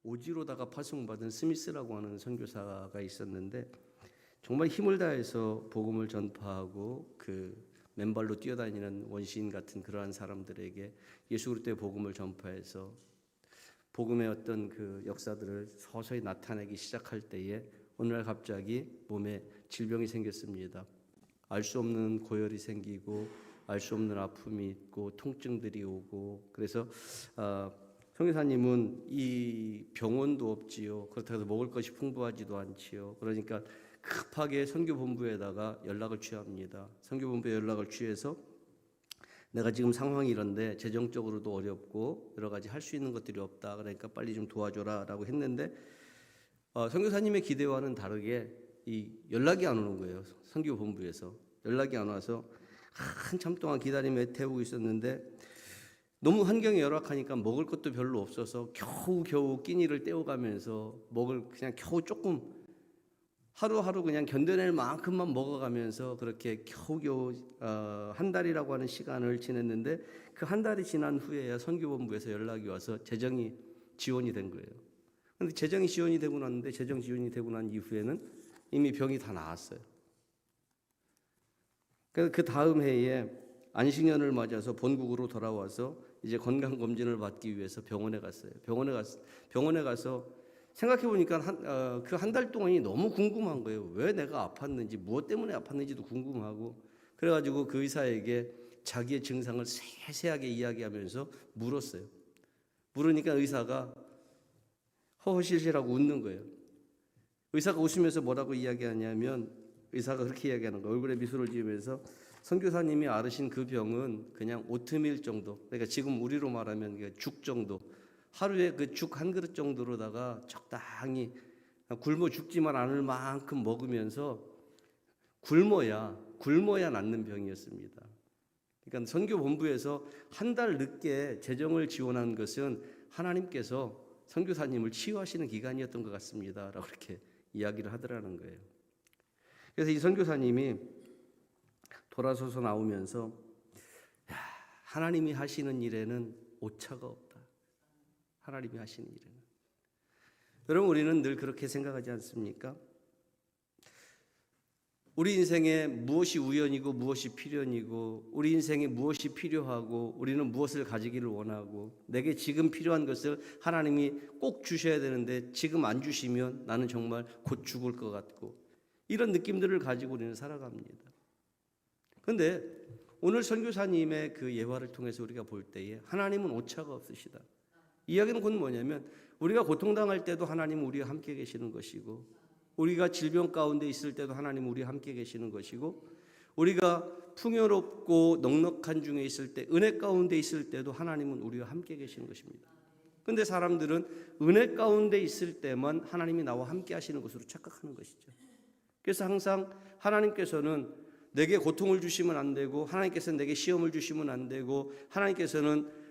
오지로다가 파송받은 스미스라고 하는 선교사가 있었는데 정말 힘을 다해서 복음을 전파하고 그 맨발로 뛰어다니는 원시인 같은 그러한 사람들에게 예수 그리스도의 복음을 전파해서 복음의 어떤 그 역사들을 서서히 나타내기 시작할 때에 어느 날 갑자기 몸에 질병이 생겼습니다. 알 수 없는 고열이 생기고 알 수 없는 아픔이 있고 통증들이 오고 그래서 선교사님은 이 병원도 없지요. 그렇다고 해서 먹을 것이 풍부하지도 않지요. 그러니까 급하게 선교본부에다가 연락을 취합니다. 선교본부에 연락을 취해서 내가 지금 상황이 이런데 재정적으로도 어렵고 여러 가지 할 수 있는 것들이 없다. 그러니까 빨리 좀 도와줘라라고 했는데 선교사님의 기대와는 다르게 이 연락이 안 오는 거예요. 선교본부에서 연락이 안 와서 한참 동안 기다리며 애태우고 있었는데 너무 환경이 열악하니까 먹을 것도 별로 없어서 겨우 끼니를 때워가면서 그냥 겨우 조금 하루하루 그냥 견뎌낼 만큼만 먹어가면서 그렇게 겨우겨우 한 달이라고 하는 시간을 지냈는데 그 한 달이 지난 후에야 선교본부에서 연락이 와서 재정이 지원이 된 거예요. 그런데 재정 지원이 되고 난 이후에는 이미 병이 다 나았어요. 그래서 그 다음 해에 안식년을 맞아서 본국으로 돌아와서 이제 건강검진을 받기 위해서 병원에 갔어요. 병원에 가서 생각해 보니까 그 한 달 동안이 너무 궁금한 거예요. 왜 내가 아팠는지, 무엇 때문에 아팠는지도 궁금하고, 그래가지고 그 의사에게 자기의 증상을 세세하게 이야기하면서 물었어요. 물으니까 의사가 허허실실하고 웃는 거예요. 의사가 웃으면서 뭐라고 이야기하냐면, 의사가 그렇게 이야기하는 거예요. 얼굴에 미소를 지으면서 선교사님이 앓으신 그 병은 그냥 오트밀 정도, 그러니까 지금 우리로 말하면 죽 정도, 하루에 그 죽 한 그릇 정도로다가 적당히 굶어 죽지만 않을 만큼 먹으면서 굶어야 낫는 병이었습니다. 그러니까 선교본부에서 한 달 늦게 재정을 지원한 것은 하나님께서 선교사님을 치유하시는 기간이었던 것 같습니다. 라고 그렇게 이야기를 하더라는 거예요. 그래서 이 선교사님이 돌아서서 나오면서 하나님이 하시는 일에는 오차가 없다. 하나님이 하시는 일에는. 여러분, 우리는 늘 그렇게 생각하지 않습니까? 우리 인생에 무엇이 우연이고 무엇이 필연이고, 우리 인생에 무엇이 필요하고 우리는 무엇을 가지기를 원하고, 내게 지금 필요한 것을 하나님이 꼭 주셔야 되는데 지금 안 주시면 나는 정말 곧 죽을 것 같고, 이런 느낌들을 가지고 우리는 살아갑니다. 그런데 오늘 선교사님의 그 예화를 통해서 우리가 볼 때에 하나님은 오차가 없으시다. 이야기는 곧 뭐냐면, 우리가 고통당할 때도 하나님은 우리와 함께 계시는 것이고, 우리가 질병 가운데 있을 때도 하나님은 우리와 함께 계시는 것이고, 우리가 풍요롭고 넉넉한 중에 있을 때, 은혜 가운데 있을 때도 하나님은 우리와 함께 계시는 것입니다. 그런데 사람들은 은혜 가운데 있을 때만 하나님이 나와 함께 하시는 것으로 착각하는 것이죠. 그래서 항상 하나님께서는 내게 고통을 주시면 안 되고, 하나님께서는 내게 시험을 주시면 안 되고, 하나님께서는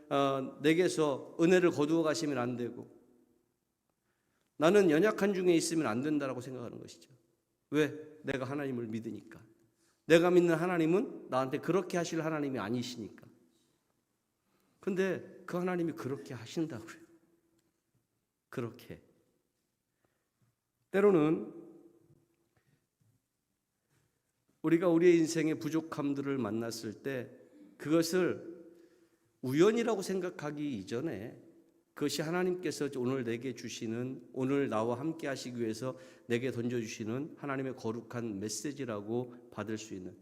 내게서 은혜를 거두어 가시면 안 되고, 나는 연약한 중에 있으면 안 된다라고 생각하는 것이죠. 왜? 내가 하나님을 믿으니까. 내가 믿는 하나님은 나한테 그렇게 하실 하나님이 아니시니까. 근데 그 하나님이 그렇게 하신다고요. 그렇게. 때로는 우리가 우리의 인생의 부족함들을 만났을 때 그것을 우연이라고 생각하기 이전에 그것이 하나님께서 오늘 내게 주시는, 오늘 나와 함께 하시기 위해서 내게 던져주시는 하나님의 거룩한 메시지라고 받을 수 있는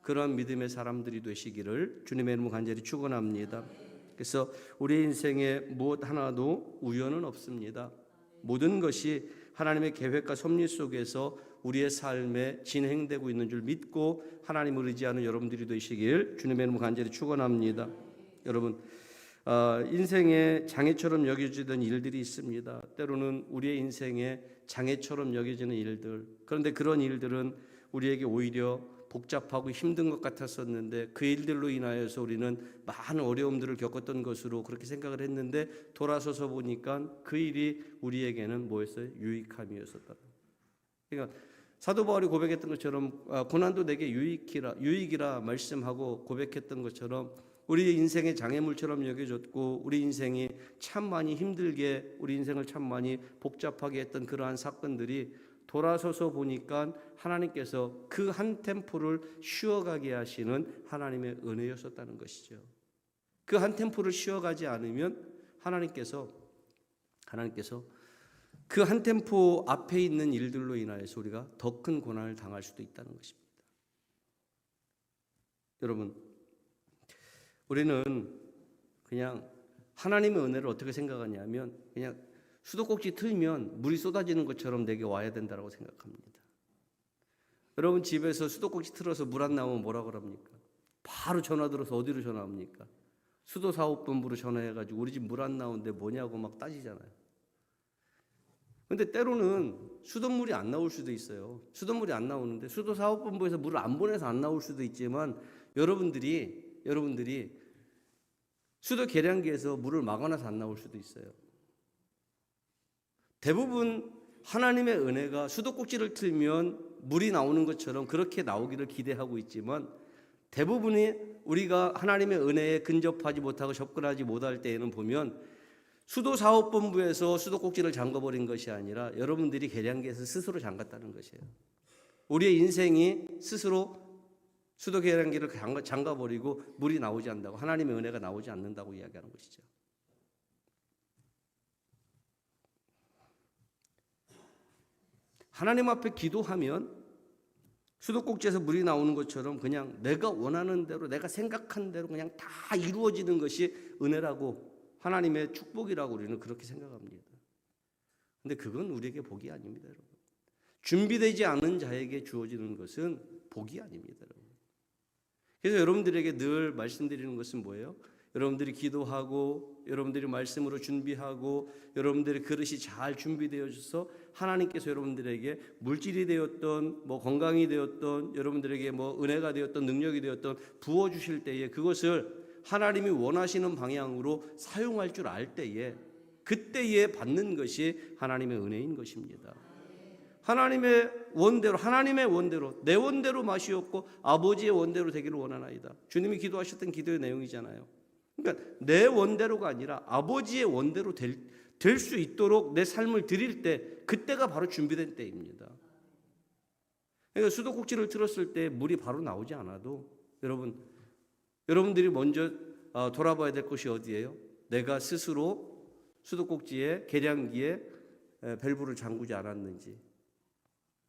그런 믿음의 사람들이 되시기를 주님의 이름으로 간절히 축원합니다. 그래서 우리 인생에 무엇 하나도 우연은 없습니다. 모든 것이 하나님의 계획과 섭리 속에서 우리의 삶에 진행되고 있는 줄 믿고 하나님을 의지하는 여러분들이 되시길 주님의 이름으로 간절히 축원합니다. 여러분, 인생의 장애처럼 여겨지던 일들이 있습니다. 때로는 우리의 인생에 장애처럼 여겨지는 일들, 그런데 그런 일들은 우리에게 오히려 복잡하고 힘든 것 같았었는데 그 일들로 인하여서 우리는 많은 어려움들을 겪었던 것으로 그렇게 생각을 했는데 돌아서서 보니까 그 일이 우리에게는 뭐였어요? 유익함이었었다. 그러니까 사도 바울이 고백했던 것처럼 고난도 내게 유익이라 말씀하고 고백했던 것처럼 우리 인생의 장애물처럼 여겨졌고 우리 인생이 참 많이 힘들게 우리 인생을 참 많이 복잡하게 했던 그러한 사건들이 돌아서서 보니까 하나님께서 그 한 템포를 쉬어가게 하시는 하나님의 은혜였었다는 것이죠. 그 한 템포를 쉬어가지 않으면 하나님께서 그 한 템포 앞에 있는 일들로 인하여서 우리가 더 큰 고난을 당할 수도 있다는 것입니다. 여러분, 우리는 그냥 하나님의 은혜를 어떻게 생각하냐면 그냥 수도꼭지 틀면 물이 쏟아지는 것처럼 내게 와야 된다고 생각합니다. 여러분 집에서 수도꼭지 틀어서 물 안 나오면 뭐라 그럽니까? 바로 전화 들어서 어디로 전화합니까? 수도사업본부로 전화해가지고 우리 집 물 안 나오는데 뭐냐고 막 따지잖아요. 근데 때로는 수돗물이 안 나올 수도 있어요. 수돗물이 안 나오는데 수도사업본부에서 물을 안 보내서 안 나올 수도 있지만 여러분들이 수도 계량기에서 물을 막아놔서 안 나올 수도 있어요. 대부분 하나님의 은혜가 수도꼭지를 틀면 물이 나오는 것처럼 그렇게 나오기를 기대하고 있지만 대부분이 우리가 하나님의 은혜에 근접하지 못하고 접근하지 못할 때에는 보면 수도사업본부에서 수도꼭지를 잠가버린 것이 아니라 여러분들이 계량기에서 스스로 잠갔다는 것이에요. 우리의 인생이 스스로 수도 계량기를 잠가버리고 물이 나오지 않는다고, 하나님의 은혜가 나오지 않는다고 이야기하는 것이죠. 하나님 앞에 기도하면 수도꼭지에서 물이 나오는 것처럼 그냥 내가 원하는 대로 내가 생각한 대로 그냥 다 이루어지는 것이 은혜라고 하나님의 축복이라고 우리는 그렇게 생각합니다. 근데 그건 우리에게 복이 아닙니다, 여러분. 준비되지 않은 자에게 주어지는 것은 복이 아닙니다, 여러분. 그래서 여러분들에게 늘 말씀드리는 것은 뭐예요? 여러분들이 기도하고 여러분들이 말씀으로 준비하고 여러분들의 그릇이 잘 준비되어져서 하나님께서 여러분들에게 물질이 되었던 건강이 되었던 여러분들에게 은혜가 되었던 능력이 되었던 부어주실 때에 그것을 하나님이 원하시는 방향으로 사용할 줄 알 때에 그때에 받는 것이 하나님의 은혜인 것입니다. 하나님의 원대로 내 원대로 맛이 없고 아버지의 원대로 되기를 원하나이다. 주님이 기도하셨던 기도의 내용이잖아요. 그러니까 내 원대로가 아니라 아버지의 원대로 될 수 있도록 내 삶을 드릴 때 그때가 바로 준비된 때입니다. 그러니까 수도꼭지를 틀었을 때 물이 바로 나오지 않아도 여러분들이 먼저 돌아봐야 될 것이 어디예요? 내가 스스로 수도꼭지에 계량기에 밸브를 잠그지 않았는지,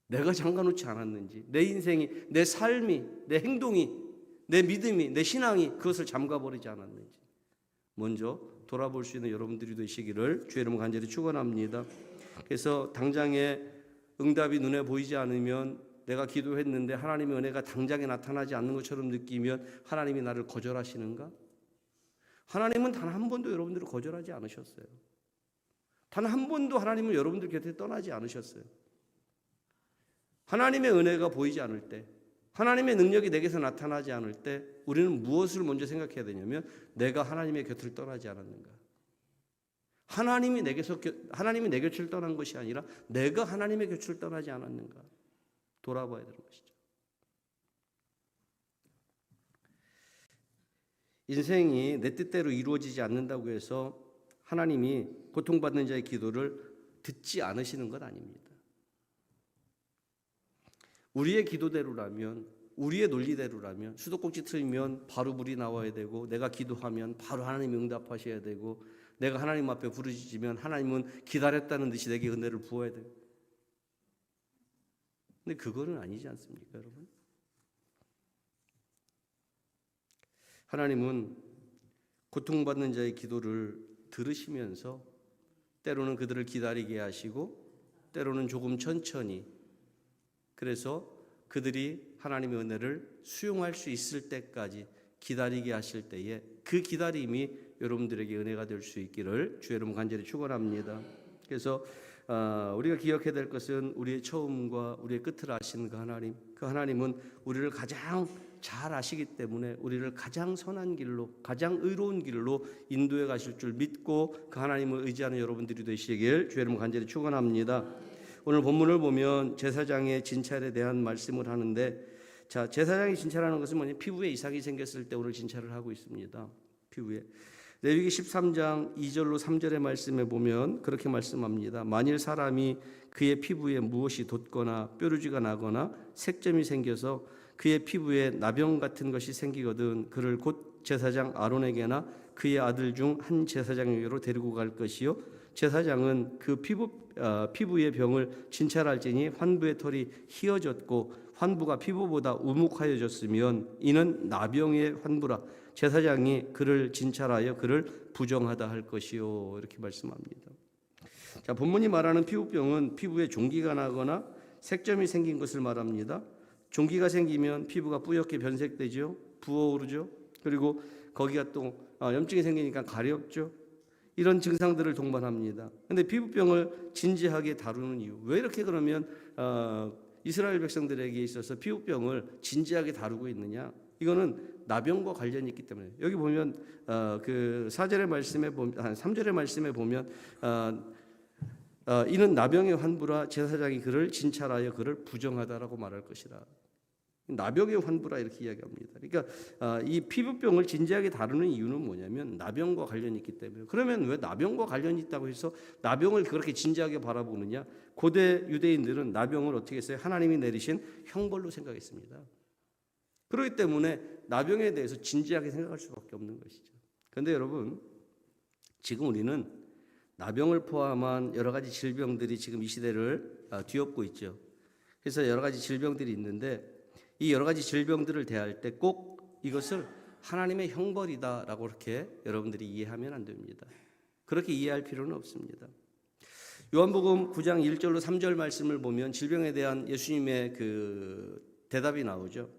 내가 잠가놓지 않았는지, 내 인생이, 내 삶이, 내 행동이, 내 믿음이, 내 신앙이 그것을 잠가버리지 않았는지 먼저 돌아볼 수 있는 여러분들이 되시기를 주의 이름으로 간절히 축원합니다. 그래서 당장에 응답이 눈에 보이지 않으면 내가 기도했는데 하나님의 은혜가 당장에 나타나지 않는 것처럼 느끼면 하나님이 나를 거절하시는가? 하나님은 단 한 번도 여러분들을 거절하지 않으셨어요. 단 한 번도 하나님은 여러분들 곁에 떠나지 않으셨어요. 하나님의 은혜가 보이지 않을 때, 하나님의 능력이 내게서 나타나지 않을 때 우리는 무엇을 먼저 생각해야 되냐면 내가 하나님의 곁을 떠나지 않았는가? 하나님이 내 곁을 떠난 것이 아니라 내가 하나님의 곁을 떠나지 않았는가? 돌아봐야 되는 것이죠. 인생이 내 뜻대로 이루어지지 않는다고 해서 하나님이 고통받는 자의 기도를 듣지 않으시는 것 아닙니다. 우리의 기도대로라면, 우리의 논리대로라면 수도꼭지 틀면 바로 물이 나와야 되고 내가 기도하면 바로 하나님이 응답하셔야 되고 내가 하나님 앞에 부르짖으면 하나님은 기다렸다는 듯이 내게 은혜를 부어야 되고, 근데 그거는 아니지 않습니까, 여러분? 하나님은 고통받는 자의 기도를 들으시면서 때로는 그들을 기다리게 하시고 때로는 조금 천천히, 그래서 그들이 하나님의 은혜를 수용할 수 있을 때까지 기다리게 하실 때에 그 기다림이 여러분들에게 은혜가 될 수 있기를 주의 이름으로 간절히 축원합니다. 그래서 우리가 기억해야 될 것은 우리의 처음과 우리의 끝을 아시는 그 하나님, 그 하나님은 우리를 가장 잘 아시기 때문에 우리를 가장 선한 길로, 가장 의로운 길로 인도해 가실 줄 믿고 그 하나님을 의지하는 여러분들이 되시길 주의 이름으로 간절히 축원합니다. 오늘 본문을 보면 제사장의 진찰에 대한 말씀을 하는데 자, 제사장이 진찰하는 것은 뭐냐? 피부에 이상이 생겼을 때 오늘 진찰을 하고 있습니다. 피부에. 레위기 13장 2절로 3절의 말씀에 보면 그렇게 말씀합니다. 만일 사람이 그의 피부에 무엇이 돋거나 뾰루지가 나거나 색점이 생겨서 그의 피부에 나병 같은 것이 생기거든 그를 곧 제사장 아론에게나 그의 아들 중 한 제사장에게로 데리고 갈 것이요 제사장은 그 피부의 병을 진찰할지니 환부의 털이 희어졌고 환부가 피부보다 우묵하여졌으면 이는 나병의 환부라 제사장이 그를 진찰하여 그를 부정하다 할 것이요 이렇게 말씀합니다. 자, 본문이 말하는 피부병은 피부에 종기가 나거나 색점이 생긴 것을 말합니다. 종기가 생기면 피부가 뿌옇게 변색되죠. 부어오르죠. 그리고 거기가 또 염증이 생기니까 가렵죠. 이런 증상들을 동반합니다. 그런데 피부병을 진지하게 다루는 이유, 왜 이렇게 그러면 이스라엘 백성들에게 있어서 피부병을 진지하게 다루고 있느냐? 이거는 나병과 관련이 있기 때문에 여기 보면 그 4절의 말씀에 보면 3절의 말씀에 보면 이는 나병의 환부라 제사장이 그를 진찰하여 그를 부정하다라고 말할 것이라. 나병의 환부라 이렇게 이야기합니다. 그러니까 이 피부병을 진지하게 다루는 이유는 뭐냐면 나병과 관련이 있기 때문에. 그러면 왜 나병과 관련이 있다고 해서 나병을 그렇게 진지하게 바라보느냐? 고대 유대인들은 나병을 어떻게 했어요? 하나님이 내리신 형벌로 생각했습니다. 그렇기 때문에 나병에 대해서 진지하게 생각할 수밖에 없는 것이죠. 그런데 여러분, 지금 우리는 나병을 포함한 여러 가지 질병들이 지금 이 시대를 뒤엎고 있죠. 그래서 여러 가지 질병들이 있는데 이 여러 가지 질병들을 대할 때 꼭 이것을 하나님의 형벌이다라고 그렇게 여러분들이 이해하면 안 됩니다. 그렇게 이해할 필요는 없습니다. 요한복음 9장 1절로 3절 말씀을 보면 질병에 대한 예수님의 그 대답이 나오죠.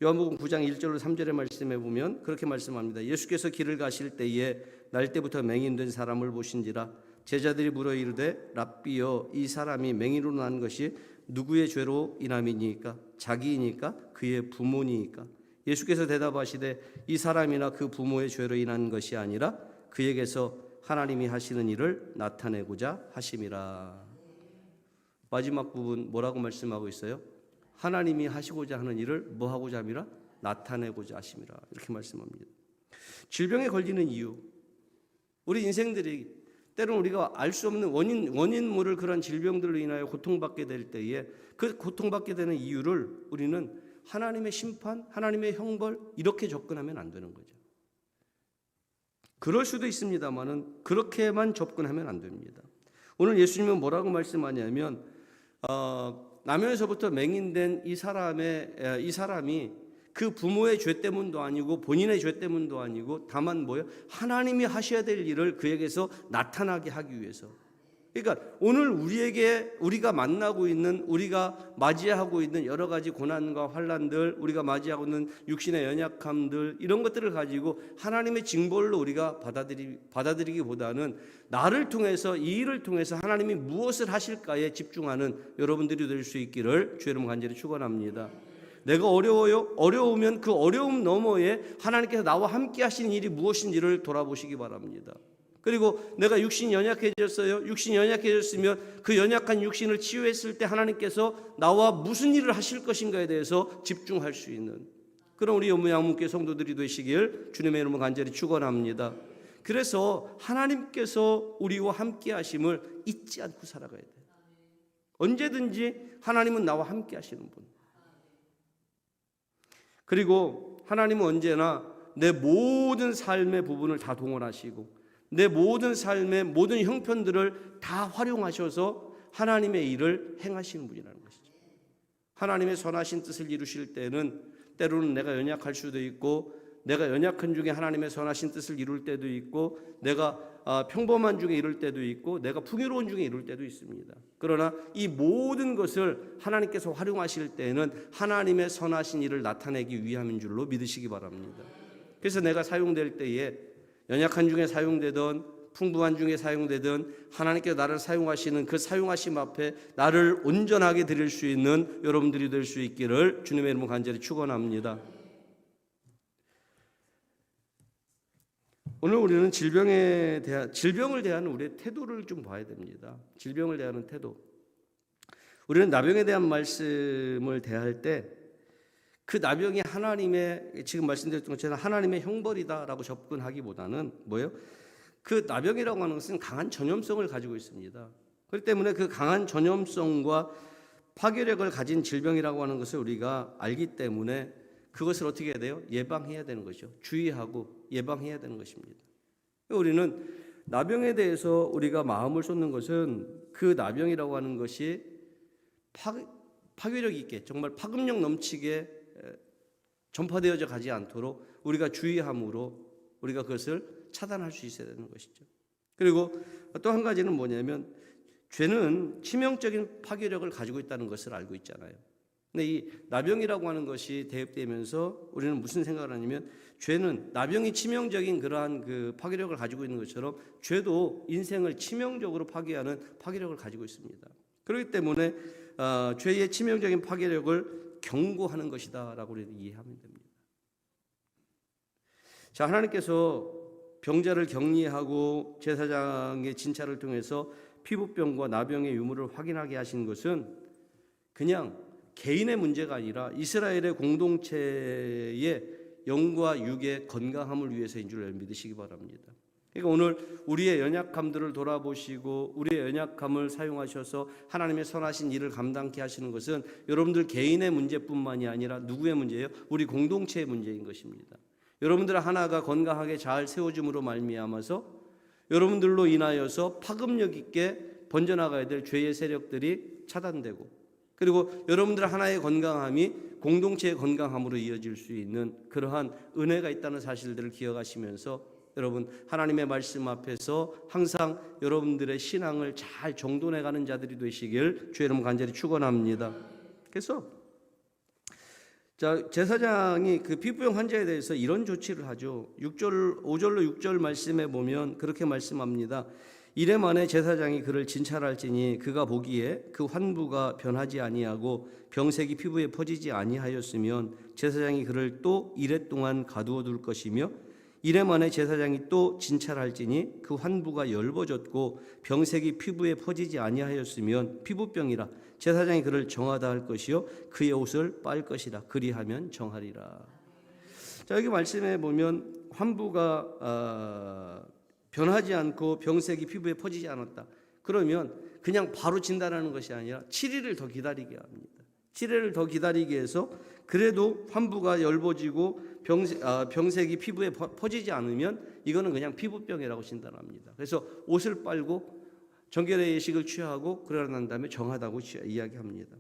요한복음 9장 1절로 3절의 말씀에 보면 그렇게 말씀합니다. 예수께서 길을 가실 때에 날 때부터 맹인된 사람을 보신지라 제자들이 물어 이르되 랍비여 이 사람이 맹인으로 난 것이 누구의 죄로 인함이니까 자기이니까 그의 부모니까 예수께서 대답하시되 이 사람이나 그 부모의 죄로 인한 것이 아니라 그에게서 하나님이 하시는 일을 나타내고자 하심이라. 마지막 부분 뭐라고 말씀하고 있어요? 하나님이 하시고자 하는 일을 뭐 하고자 함이라? 나타내고자 하심이라. 이렇게 말씀합니다. 질병에 걸리는 이유, 우리 인생들이 때로는 우리가 알 수 없는 원인 모를 그런 질병들로 인하여 고통받게 될 때에 그 고통받게 되는 이유를 우리는 하나님의 심판, 하나님의 형벌 이렇게 접근하면 안 되는 거죠. 그럴 수도 있습니다만은 그렇게만 접근하면 안 됩니다. 오늘 예수님은 뭐라고 말씀하냐면 나면서부터 맹인된 이 사람이 그 부모의 죄 때문도 아니고 본인의 죄 때문도 아니고 다만 뭐예요? 하나님이 하셔야 될 일을 그에게서 나타나게 하기 위해서. 그러니까 오늘 우리가 만나고 있는 우리가 맞이하고 있는 여러 가지 고난과 환난들, 우리가 맞이하고 있는 육신의 연약함들 이런 것들을 가지고 하나님의 징벌로 우리가 받아들이기보다는 나를 통해서 이 일을 통해서 하나님이 무엇을 하실까에 집중하는 여러분들이 될 수 있기를 주의 이름 간절히 축원합니다. 내가 어려워요? 어려우면 그 어려움 너머에 하나님께서 나와 함께 하시는 일이 무엇인지를 돌아보시기 바랍니다. 그리고 내가 육신이 연약해졌어요. 육신이 연약해졌으면 그 연약한 육신을 치유했을 때 하나님께서 나와 무슨 일을 하실 것인가에 대해서 집중할 수 있는 그런 우리 영무양문교회 성도들이 되시길 주님의 이름으로 간절히 축원합니다. 그래서 하나님께서 우리와 함께 하심을 잊지 않고 살아가야 돼요. 언제든지 하나님은 나와 함께 하시는 분. 그리고 하나님은 언제나 내 모든 삶의 부분을 다 동원하시고 내 모든 삶의 모든 형편들을 다 활용하셔서 하나님의 일을 행하시는 분이라는 것이죠. 하나님의 선하신 뜻을 이루실 때는 때로는 내가 연약할 수도 있고 내가 연약한 중에 하나님의 선하신 뜻을 이룰 때도 있고 내가 평범한 중에 이룰 때도 있고 내가 풍요로운 중에 이룰 때도 있습니다. 그러나 이 모든 것을 하나님께서 활용하실 때는 하나님의 선하신 일을 나타내기 위함인 줄로 믿으시기 바랍니다. 그래서 내가 사용될 때에 연약한 중에 사용되든 풍부한 중에 사용되든 하나님께서 나를 사용하시는 그 사용하심 앞에 나를 온전하게 드릴 수 있는 여러분들이 될 수 있기를 주님의 이름으로 간절히 축원합니다. 오늘 우리는 질병을 대하는 우리의 태도를 좀 봐야 됩니다. 질병을 대하는 태도. 우리는 나병에 대한 말씀을 대할 때 그 나병이 하나님의, 지금 말씀드렸던 것처럼 하나님의 형벌이다라고 접근하기보다는 뭐예요? 그 나병이라고 하는 것은 강한 전염성을 가지고 있습니다. 그렇기 때문에 그 강한 전염성과 파괴력을 가진 질병이라고 하는 것을 우리가 알기 때문에 그것을 어떻게 해야 돼요? 예방해야 되는 것이죠. 주의하고 예방해야 되는 것입니다. 우리는 나병에 대해서 우리가 마음을 쏟는 것은 그 나병이라고 하는 것이 파괴력 있게, 정말 파급력 넘치게 전파되어져 가지 않도록 우리가 주의함으로 우리가 그것을 차단할 수 있어야 되는 것이죠. 그리고 또 한 가지는 뭐냐면, 죄는 치명적인 파괴력을 가지고 있다는 것을 알고 있잖아요. 근데 이 나병이라고 하는 것이 대입되면서 우리는 무슨 생각을 하냐면, 죄는 나병이 치명적인 그러한 그 파괴력을 가지고 있는 것처럼 죄도 인생을 치명적으로 파괴하는 파괴력을 가지고 있습니다. 그렇기 때문에 죄의 치명적인 파괴력을 경고하는 것이다라고 우리는 이해하면 됩니다. 자, 하나님께서 병자를 격리하고 제사장의 진찰을 통해서 피부병과 나병의 유무를 확인하게 하신 것은 그냥 개인의 문제가 아니라 이스라엘의 공동체의 영과 육의 건강함을 위해서인 줄 믿으시기 바랍니다. 그러니까 오늘 우리의 연약함들을 돌아보시고 우리의 연약함을 사용하셔서 하나님의 선하신 일을 감당케 하시는 것은 여러분들 개인의 문제뿐만이 아니라 누구의 문제예요? 우리 공동체의 문제인 것입니다. 여러분들 하나가 건강하게 잘 세워줌으로 말미암아서 여러분들로 인하여서 파급력 있게 번져나가야 될 죄의 세력들이 차단되고, 그리고 여러분들 하나의 건강함이 공동체의 건강함으로 이어질 수 있는 그러한 은혜가 있다는 사실들을 기억하시면서 여러분 하나님의 말씀 앞에서 항상 여러분들의 신앙을 잘 정돈해가는 자들이 되시길 주의 이름 간절히 축원합니다. 그래서 제사장이 그 피부병 환자에 대해서 이런 조치를 하죠. 5절로 6절 말씀에 보면 그렇게 말씀합니다. 이래 만에 제사장이 그를 진찰할지니 그가 보기에 그 환부가 변하지 아니하고 병색이 피부에 퍼지지 아니하였으면 제사장이 그를 또 이래 동안 가두어 둘 것이며, 이래 만에 제사장이 또 진찰할지니 그 환부가 엷어졌고 병색이 피부에 퍼지지 아니하였으면 피부병이라 제사장이 그를 정하다 할 것이요 그의 옷을 빨 것이라 그리하면 정하리라. 자, 여기 말씀에 보면 환부가 변하지 않고 병색이 피부에 퍼지지 않았다. 그러면 그냥 바로 진단하는 것이 아니라 7일을 더 기다리게 합니다. 7일을 더 기다리게 해서 그래도 환부가 엷어지고 병색이 피부에 퍼지지 않으면 이거는 그냥 피부병이라고 진단합니다. 그래서 옷을 빨고 정결의 예식을 취하고 그러고 난 다음에 정하다고 이야기합니다.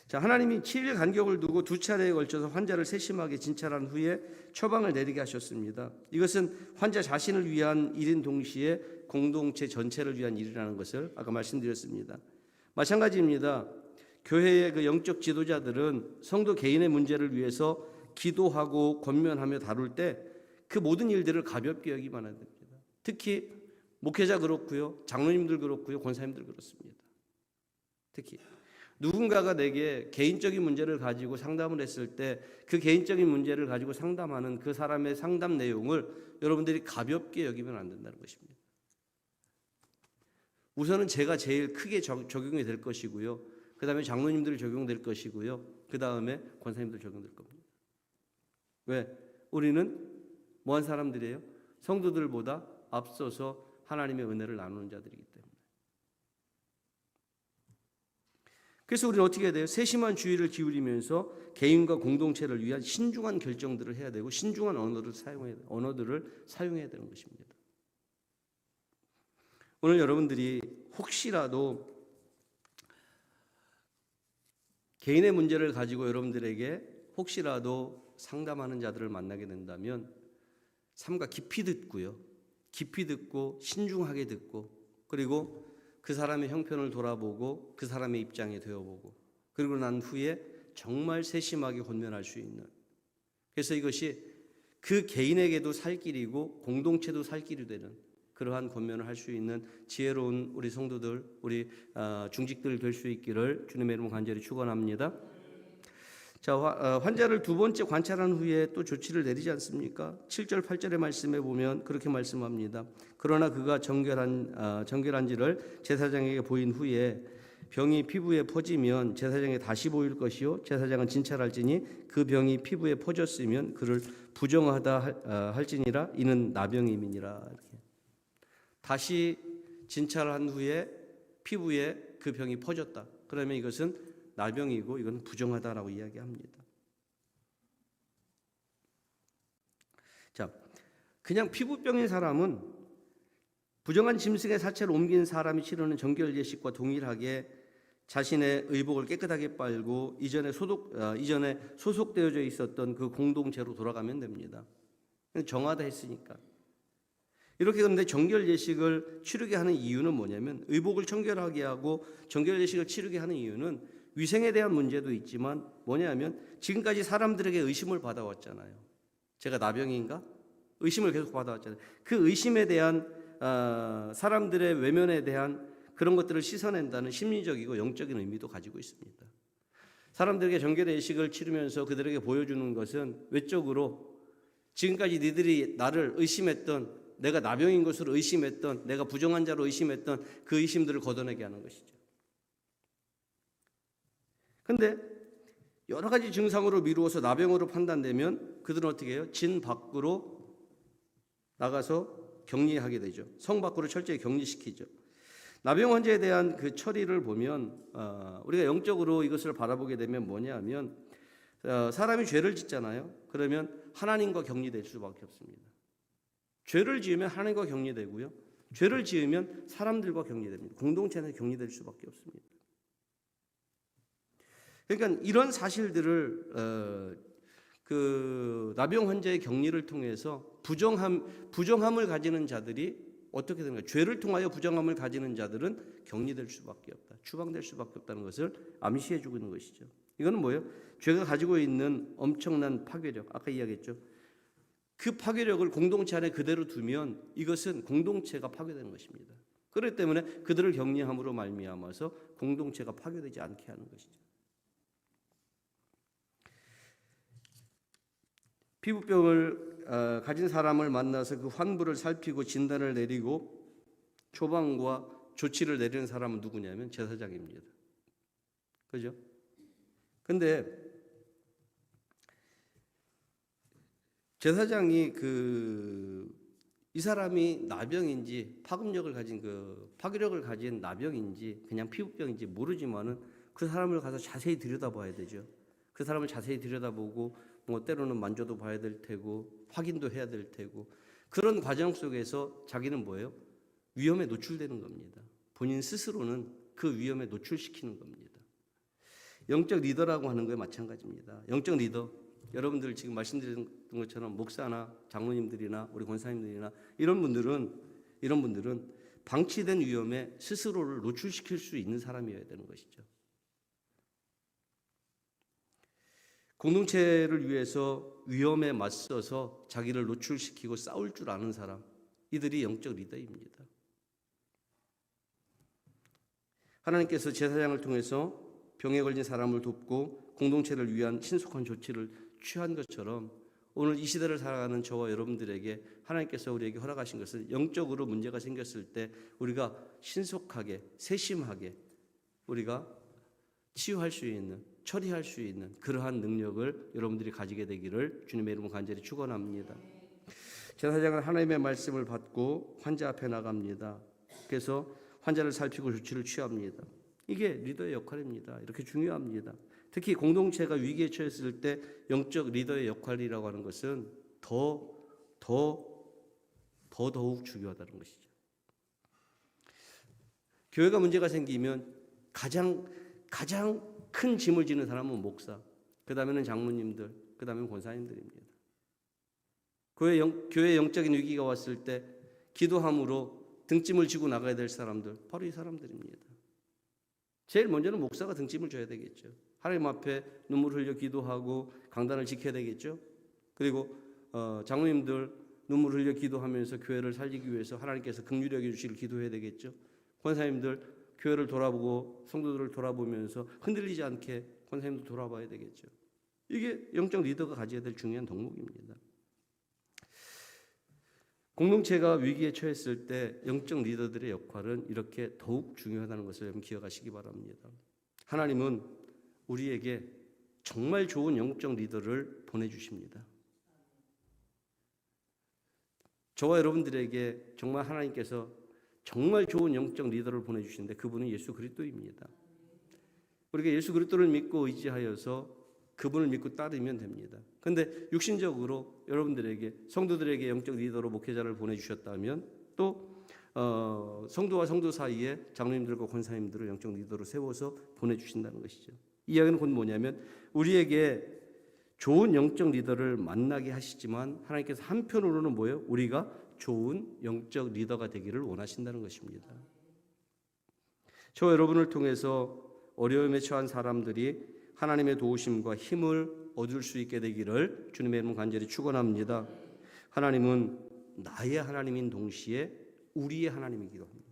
자, 하나님이 7일 간격을 두고 두 차례에 걸쳐서 환자를 세심하게 진찰한 후에 처방을 내리게 하셨습니다. 이것은 환자 자신을 위한 일인 동시에 공동체 전체를 위한 일이라는 것을 아까 말씀드렸습니다. 마찬가지입니다. 교회의 그 영적 지도자들은 성도 개인의 문제를 위해서 기도하고 권면하며 다룰 때 그 모든 일들을 가볍게 여기면 안 됩니다. 특히 목회자 그렇고요, 장로님들 그렇고요, 권사님들 그렇습니다. 특히 누군가가 내게 개인적인 문제를 가지고 상담을 했을 때 그 개인적인 문제를 가지고 상담하는 그 사람의 상담 내용을 여러분들이 가볍게 여기면 안 된다는 것입니다. 우선은 제가 제일 크게 적용이 될 것이고요, 그 다음에 장로님들 적용될 것이고요, 그 다음에 권사님들 적용될 겁니다. 왜? 우리는 뭐한 사람들이에요? 성도들보다 앞서서 하나님의 은혜를 나누는 자들이기 때문에. 그래서 우리는 어떻게 해야 돼요? 세심한 주의를 기울이면서 개인과 공동체를 위한 신중한 결정들을 해야 되고 신중한 언어들을 사용해야 되는 것입니다. 오늘 여러분들이 혹시라도 개인의 문제를 가지고 여러분들에게 혹시라도 상담하는 자들을 만나게 된다면 삼가 깊이 듣고요, 깊이 듣고 신중하게 듣고, 그리고 그 사람의 형편을 돌아보고 그 사람의 입장에 되어보고, 그리고 난 후에 정말 세심하게 권면할 수 있는, 그래서 이것이 그 개인에게도 살 길이고 공동체도 살 길이 되는 그러한 권면을 할 수 있는 지혜로운 우리 성도들, 우리 중직들 될 수 있기를 주님의 이름으로 간절히 축원합니다. 자, 환자를 두 번째 관찰한 후에 또 조치를 내리지 않습니까? 7절 8절의 말씀에 보면 그렇게 말씀합니다. 그러나 그가 정결한지를 제사장에게 보인 후에 병이 피부에 퍼지면 제사장에 다시 보일 것이요 제사장은 진찰할지니 그 병이 피부에 퍼졌으면 그를 부정하다 할지니라 이는 나병임이니라. 이렇게. 다시 진찰한 후에 피부에 그 병이 퍼졌다. 그러면 이것은 나병이고 이건 부정하다라고 이야기합니다. 자, 그냥 피부병인 사람은 부정한 짐승의 사체를 옮긴 사람이 치르는 정결 예식과 동일하게 자신의 의복을 깨끗하게 빨고 이전에 소속되어져 있었던 그 공동체로 돌아가면 됩니다. 정하다 했으니까. 이렇게 그런데 정결 예식을 치르게 하는 이유는 뭐냐면 의복을 청결하게 하고 정결 예식을 치르게 하는 이유는 위생에 대한 문제도 있지만 뭐냐면 지금까지 사람들에게 의심을 받아왔잖아요. 제가 나병인가? 의심을 계속 받아왔잖아요. 그 의심에 대한 사람들의 외면에 대한 그런 것들을 씻어낸다는 심리적이고 영적인 의미도 가지고 있습니다. 사람들에게 정결의 예식을 치르면서 그들에게 보여주는 것은 외적으로 지금까지 니들이 나를 의심했던, 내가 나병인 것으로 의심했던, 내가 부정한 자로 의심했던 그 의심들을 걷어내게 하는 것이죠. 근데 여러 가지 증상으로 미루어서 나병으로 판단되면 그들은 어떻게 해요? 진 밖으로 나가서 격리하게 되죠. 성 밖으로 철저히 격리시키죠. 나병 환자에 대한 그 처리를 보면 우리가 영적으로 이것을 바라보게 되면 뭐냐면 사람이 죄를 짓잖아요. 그러면 하나님과 격리될 수밖에 없습니다. 죄를 지으면 하나님과 격리되고요. 죄를 지으면 사람들과 격리됩니다. 공동체 안에서 격리될 수밖에 없습니다. 그러니까 이런 사실들을 그 나병 환자의 격리를 통해서 부정함을 가지는 자들이 어떻게 됩니까? 죄를 통하여 부정함을 가지는 자들은 격리될 수밖에 없다. 추방될 수밖에 없다는 것을 암시해 주고 있는 것이죠. 이거는 뭐예요? 죄가 가지고 있는 엄청난 파괴력, 아까 이야기했죠. 그 파괴력을 공동체 안에 그대로 두면 이것은 공동체가 파괴되는 것입니다. 그렇기 때문에 그들을 격리함으로 말미암아서 공동체가 파괴되지 않게 하는 것이죠. 피부병을 가진 사람을 만나서 그 환부를 살피고 진단을 내리고 처방과 조치를 내리는 사람은 누구냐면 제사장입니다. 그죠? 근데 제사장이 이 사람이 나병인지 파급력을 가진 나병인지 그냥 피부병인지 모르지만은 그 사람을 가서 자세히 들여다봐야 되죠. 그 사람을 자세히 들여다보고 뭐 때로는 만져도 봐야 될 테고 확인도 해야 될 테고 그런 과정 속에서 자기는 뭐예요? 위험에 노출되는 겁니다. 본인 스스로는 그 위험에 노출시키는 겁니다. 영적 리더라고 하는 거에 마찬가지입니다. 영적 리더, 여러분들 지금 말씀드린 것처럼 목사나 장로님들이나 우리 권사님들이나 이런 분들은 방치된 위험에 스스로를 노출시킬 수 있는 사람이어야 되는 것이죠. 공동체를 위해서 위험에 맞서서 자기를 노출시키고 싸울 줄 아는 사람, 이들이 영적 리더입니다. 하나님께서 제사장을 통해서 병에 걸린 사람을 돕고 공동체를 위한 신속한 조치를 취한 것처럼 오늘 이 시대를 살아가는 저와 여러분들에게 하나님께서 우리에게 허락하신 것은 영적으로 문제가 생겼을 때 우리가 신속하게 세심하게 우리가 치유할 수 있는, 처리할 수 있는 그러한 능력을 여러분들이 가지게 되기를 주님의 이름으로 간절히 축원합니다. 제사장은 하나님의 말씀을 받고 환자 앞에 나갑니다. 그래서 환자를 살피고 조치를 취합니다. 이게 리더의 역할입니다. 이렇게 중요합니다. 특히 공동체가 위기에 처했을 때 영적 리더의 역할이라고 하는 것은 더욱 중요하다는 것이죠. 교회가 문제가 생기면 가장 큰 짐을 지는 사람은 목사, 그 다음에는 장로님들, 그 다음에는 권사님들입니다. 교회 영적인 위기가 왔을 때 기도함으로 등짐을 지고 나가야 될 사람들, 바로 이 사람들입니다. 제일 먼저는 목사가 등짐을 져야 되겠죠. 하나님 앞에 눈물 흘려 기도하고 강단을 지켜야 되겠죠. 그리고 장로님들 눈물 흘려 기도하면서 교회를 살리기 위해서 하나님께서 긍휼히 여겨주시길 기도해야 되겠죠. 권사님들 교회를 돌아보고 성도들을 돌아보면서 흔들리지 않게 권사님도 돌아봐야 되겠죠. 이게 영적 리더가 가져야 될 중요한 덕목입니다. 공동체가 위기에 처했을 때 영적 리더들의 역할은 이렇게 더욱 중요하다는 것을 여러분 기억하시기 바랍니다. 하나님은 우리에게 정말 좋은 영적 리더를 보내주십니다. 저와 여러분들에게 정말 하나님께서 정말 좋은 영적 리더를 보내주시는데 그분은 예수 그리스도입니다. 우리가 예수 그리스도를 믿고 의지하여서 그분을 믿고 따르면 됩니다. 그런데 육신적으로 여러분들에게 성도들에게 영적 리더로 목회자를 보내주셨다면 또 성도와 성도 사이에 장로님들과 권사님들을 영적 리더로 세워서 보내주신다는 것이죠. 이 이야기는 곧 뭐냐면 우리에게 좋은 영적 리더를 만나게 하시지만 하나님께서 한편으로는 뭐예요? 우리가 좋은 영적 리더가 되기를 원하신다는 것입니다. 저 여러분을 통해서 어려움에 처한 사람들이 하나님의 도우심과 힘을 얻을 수 있게 되기를 주님의 이름 간절히 축원합니다. 하나님은 나의 하나님인 동시에 우리의 하나님이기도 합니다.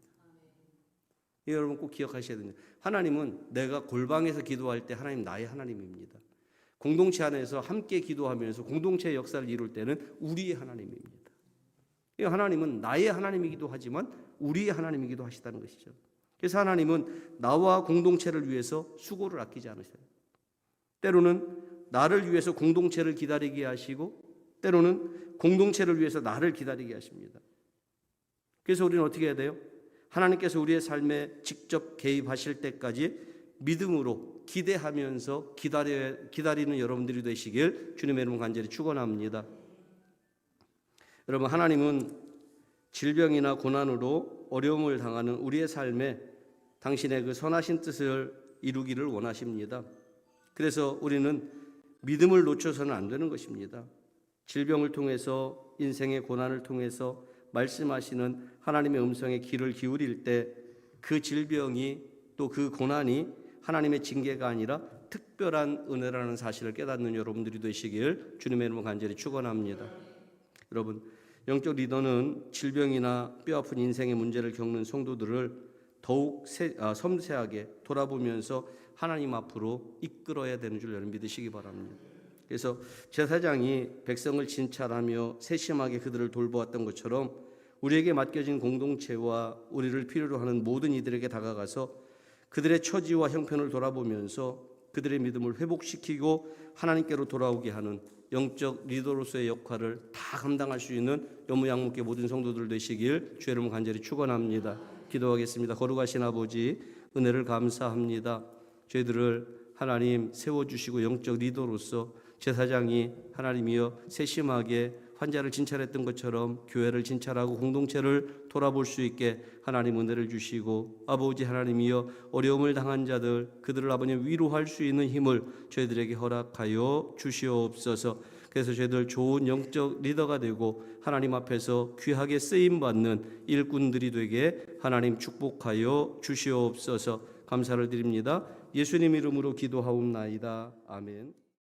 여러분 꼭 기억하셔야 됩니다. 하나님은 내가 골방에서 기도할 때 하나님 나의 하나님입니다. 공동체 안에서 함께 기도하면서 공동체의 역사를 이룰 때는 우리의 하나님입니다. 하나님은 나의 하나님이기도 하지만 우리의 하나님이기도 하시다는 것이죠. 그래서 하나님은 나와 공동체를 위해서 수고를 아끼지 않으셔요. 때로는 나를 위해서 공동체를 기다리게 하시고 때로는 공동체를 위해서 나를 기다리게 하십니다. 그래서 우리는 어떻게 해야 돼요? 하나님께서 우리의 삶에 직접 개입하실 때까지 믿음으로 기대하면서 기다리는 여러분들이 되시길 주님의 이름 간절히 축원합니다. 여러분, 하나님은 질병이나 고난으로 어려움을 당하는 우리의 삶에 당신의 그 선하신 뜻을 이루기를 원하십니다. 그래서 우리는 믿음을 놓쳐서는 안 되는 것입니다. 질병을 통해서 인생의 고난을 통해서 말씀하시는 하나님의 음성에 귀를 기울일 때 그 질병이 또 그 고난이 하나님의 징계가 아니라 특별한 은혜라는 사실을 깨닫는 여러분들이 되시길 주님의 이름으로 간절히 축원합니다. 여러분, 영적 리더는 질병이나 뼈아픈 인생의 문제를 겪는 성도들을 더욱 섬세하게 돌아보면서 하나님 앞으로 이끌어야 되는 줄 여러분 믿으시기 바랍니다. 그래서 제사장이 백성을 진찰하며 세심하게 그들을 돌보았던 것처럼 우리에게 맡겨진 공동체와 우리를 필요로 하는 모든 이들에게 다가가서 그들의 처지와 형편을 돌아보면서 그들의 믿음을 회복시키고 하나님께로 돌아오게 하는 영적 리더로서의 역할을 다 감당할 수 있는 여무양목의 모든 성도들 되시길 주의 이름으로 간절히 축원합니다. 기도하겠습니다. 거룩하신 아버지, 은혜를 감사합니다. 저희들을 하나님 세워주시고 영적 리더로서 제사장이 하나님이여 세심하게 환자를 진찰했던 것처럼 교회를 진찰하고 공동체를 돌아볼 수 있게 하나님 은혜를 주시고 아버지 하나님이여 어려움을 당한 자들 그들을 아버님 위로할 수 있는 힘을 저희들에게 허락하여 주시옵소서. 그래서 저희들 좋은 영적 리더가 되고 하나님 앞에서 귀하게 쓰임받는 일꾼들이 되게 하나님 축복하여 주시옵소서. 감사를 드립니다. 예수님 이름으로 기도하옵나이다. 아멘.